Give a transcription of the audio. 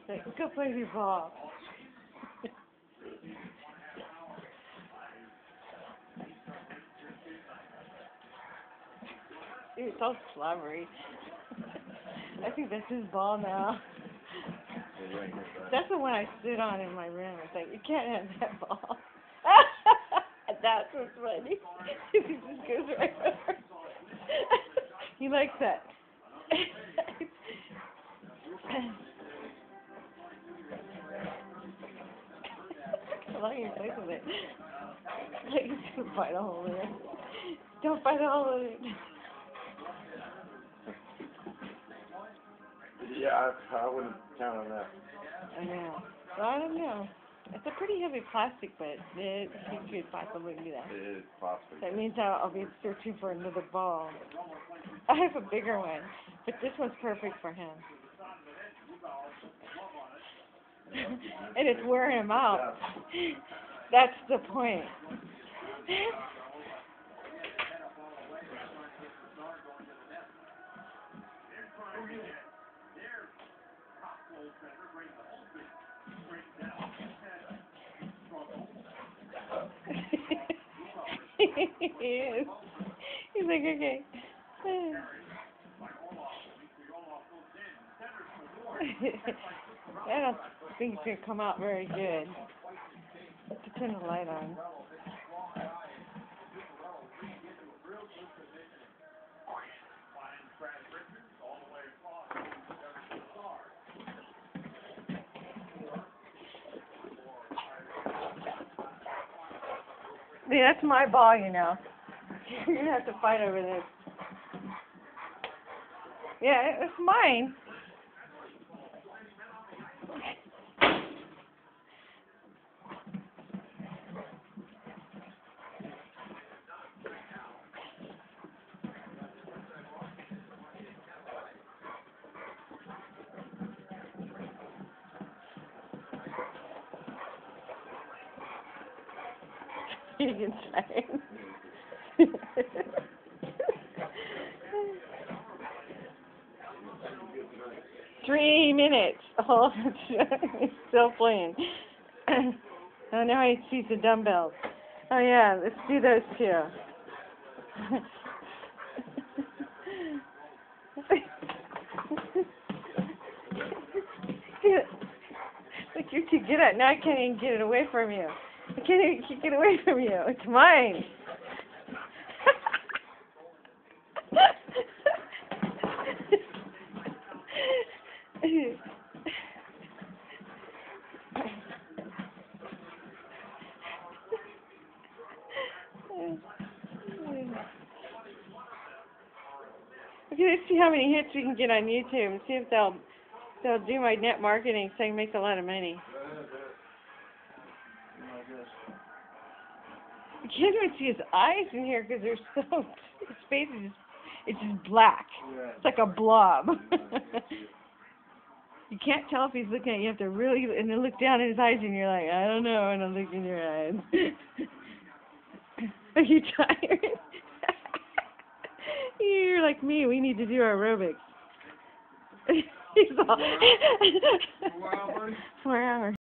Like, go play with your ball. Dude, it's all slobbery. I think that's his ball now. That's the one I stood on in my room. It's like, you can't have that ball. That's what's funny. He just goes right over. He likes that. How long you play with it? Like, he's gonna bite a hole in it. Don't bite a hole in it. Yeah, I wouldn't count on that. I know. Well, I don't know. It's a pretty heavy plastic, but it could possibly do that. It is possible. That means I'll be searching for another ball. I have a bigger one, but this one's perfect for him. And it's wearing him out. That's the point. He is. He's like, okay. I don't think it's going to come out very good. Let's turn the light on. Yeah, that's my ball, you know. You're going to have to fight over this. Yeah, it's mine. You can say. 3 minutes. Oh, it's still playing. Oh, now I see the dumbbells. Oh, yeah, let's do those two. Look, you're too good at it. Now I can't even get it away from you. I can't even get it away from you. It's mine. Okay, let's see how many hits we can get on YouTube and see if they'll do my net marketing so I can make a lot of money. You can't even see his eyes in here because they're so, his face is just, it's just black. It's like a blob. You can't tell if he's looking at you. You have to really, and then look down in his eyes and you're like, I don't know, and I look in your eyes. Are you tired? You're like me. We need to do aerobics. He's all 4 hours.